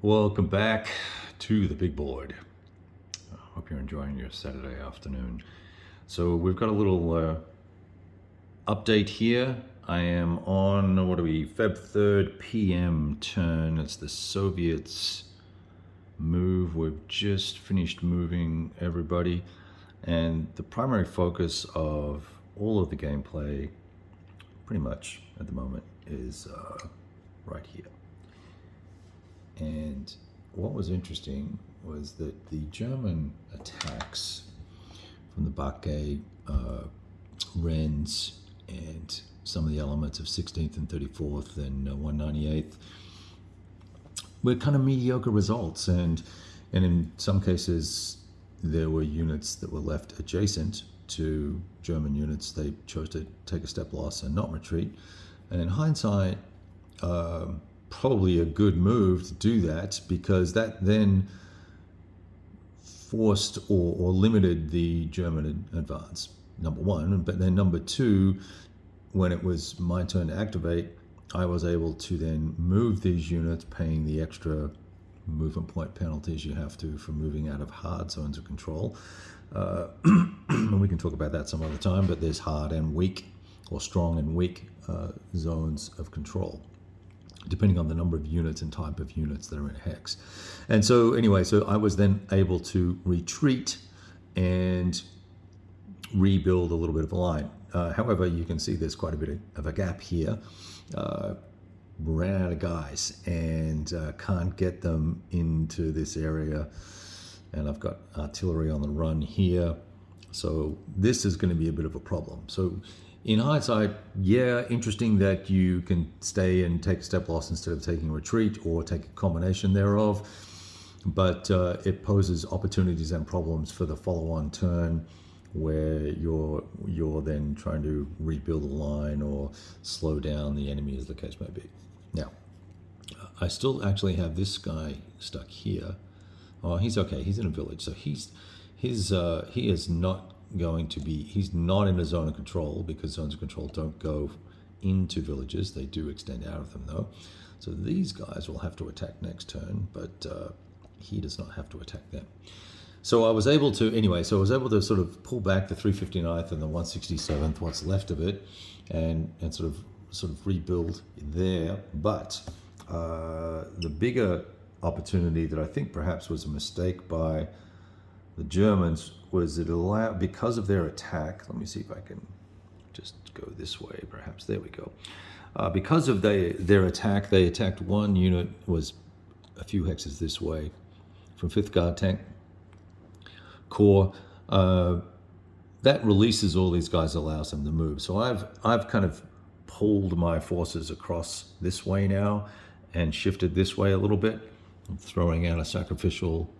Welcome back to the big board. I hope you're enjoying your Saturday afternoon. So we've got a little update here. I am on, Feb 3rd PM turn. It's the Soviets move. We've just finished moving everybody. And the primary focus of all of the gameplay, pretty much at the moment, is right here. And what was interesting was that the German attacks from the Bakke, Rennes, and some of the elements of 16th and 34th and 198th were kind of mediocre results. And in some cases, there were units that were left adjacent to German units. They chose to take a step loss and not retreat. And in hindsight, probably a good move to do that, because that then forced or limited the German advance, number one. But then number two, when it was my turn to activate, I was able to then move these units, paying the extra movement point penalties you have to for moving out of hard zones of control. And we can talk about that some other time, but there's hard and weak, or strong and weak zones of control, depending on the number of units and type of units that are in a hex. And so anyway, so I was then able to retreat and rebuild a little bit of a line. However, you can see there's quite a bit of a gap here. Ran out of guys and can't get them into this area. And I've got artillery on the run here. So this is going to be a bit of a problem. So in hindsight, yeah, interesting that you can stay and take a step loss instead of taking a retreat, or take a combination thereof. But it poses opportunities and problems for the follow-on turn, where you're then trying to rebuild a line or slow down the enemy, as the case may be. Now, I still actually have this guy stuck here. Oh, he's okay. He's in a village, so he is not going to be, he's not in a zone of control, because zones of control don't go into villages. They do extend out of them though. So these guys will have to attack next turn, but he does not have to attack them. So I was able to sort of pull back the 359th and the 167th, what's left of it, and sort of rebuild there. But the bigger opportunity that I think perhaps was a mistake by the Germans was it allowed, because of their attack, let me see if I can just go this way, perhaps, there we go. Because of their attack, they attacked one unit, was a few hexes this way, from 5th Guard Tank Corps. That releases all these guys, allows them to move. So I've kind of pulled my forces across this way now and shifted this way a little bit. I'm throwing out a sacrificial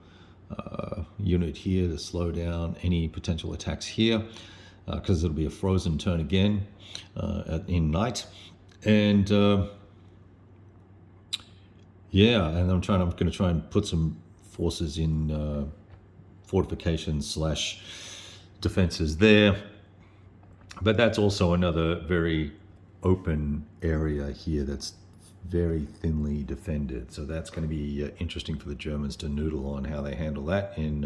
unit here to slow down any potential attacks here, because it'll be a frozen turn again in night. And yeah, and I'm going to try and put some forces in fortifications / defenses there. But that's also another very open area here that's very thinly defended. So that's going to be interesting for the Germans to noodle on how they handle that in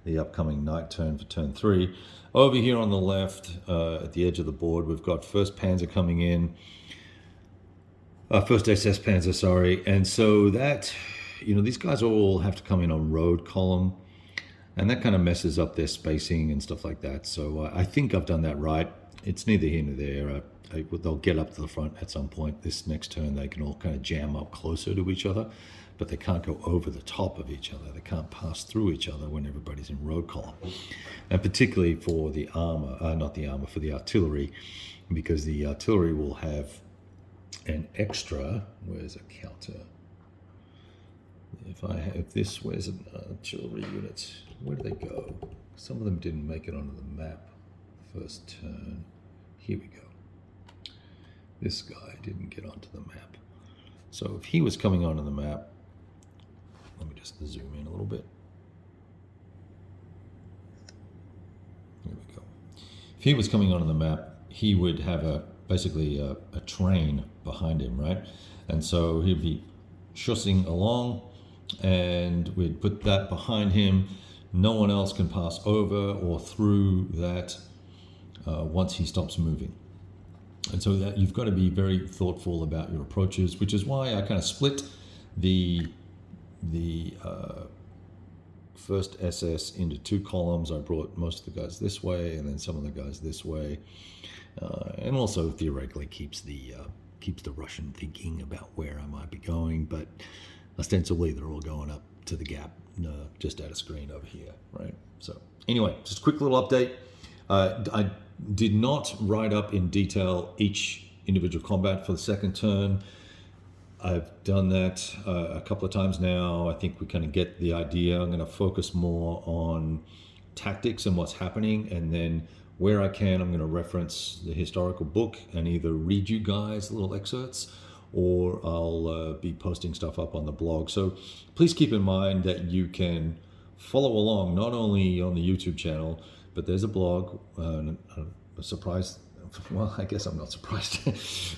the upcoming night turn for turn 3. Over here on the left, at the edge of the board, we've got 1st Panzer coming in. 1st SS Panzer, sorry. And so that, these guys all have to come in on road column, and that kind of messes up their spacing and stuff like that. So I think I've done that right. It's neither here nor there. They'll get up to the front at some point. This next turn, they can all kind of jam up closer to each other, but they can't go over the top of each other. They can't pass through each other when everybody's in road column. And particularly for the armor, for the artillery, because the artillery will have an extra, where's a counter? If I have this, where's an artillery unit? Where do they go? Some of them didn't make it onto the map first turn. Here we go. This guy didn't get onto the map. So if he was coming onto the map, let me just zoom in a little bit. Here we go. If he was coming onto the map, he would have basically a train behind him, right? And so he'd be shussing along, and we'd put that behind him. No one else can pass over or through that once he stops moving. And so that you've got to be very thoughtful about your approaches, which is why I kind of split the first SS into two columns. I brought most of the guys this way, and then some of the guys this way, and also theoretically keeps the Russian thinking about where I might be going. But ostensibly, they're all going up to the gap, just out of screen over here, right? So anyway, just a quick little update. I did not write up in detail each individual combat for the second turn. I've done that a couple of times now. I think we kind of get the idea. I'm going to focus more on tactics and what's happening, and then where I can, I'm going to reference the historical book and either read you guys little excerpts, or I'll be posting stuff up on the blog. So please keep in mind that you can follow along not only on the YouTube channel, but there's a blog. A surprise. Well, I guess I'm not surprised,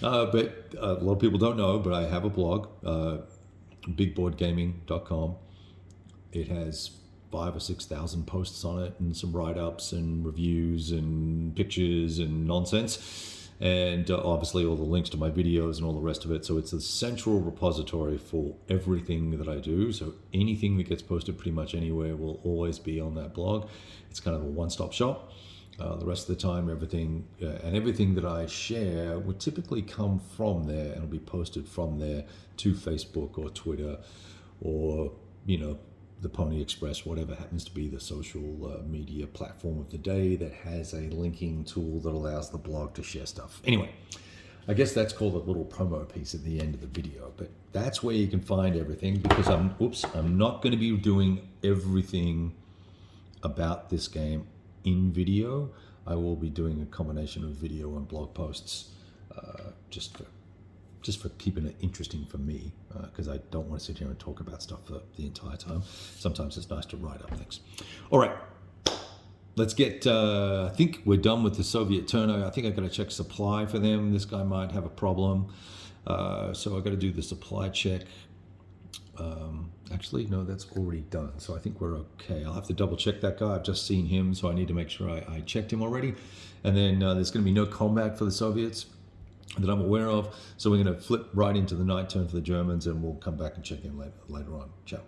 but a lot of people don't know, but I have a blog, bigboardgaming.com. It has 5,000 or 6,000 posts on it, and some write-ups and reviews and pictures and nonsense, and obviously all the links to my videos and all the rest of it. So it's a central repository for everything that I do. So anything that gets posted pretty much anywhere will always be on that blog. It's kind of a one-stop shop. The rest of the time, everything that I share would typically come from there and will be posted from there to Facebook or Twitter or, the Pony Express, whatever happens to be the social media platform of the day that has a linking tool that allows the blog to share stuff. Anyway, I guess that's called a little promo piece at the end of the video, but that's where you can find everything, because I'm not going to be doing everything about this game in video. I will be doing a combination of video and blog posts, just for keeping it interesting for me, because I don't want to sit here and talk about stuff for the entire time. Sometimes it's nice to write up things. All right, let's get, I think we're done with the Soviet Turner. I think I've got to check supply for them. This guy might have a problem. So I've got to do the supply check. Actually, no, that's already done. So I think we're okay. I'll have to double check that guy. I've just seen him, so I need to make sure I checked him already. And then there's going to be no combat for the Soviets that I'm aware of. So we're going to flip right into the night turn for the Germans, and we'll come back and check in later on. Ciao.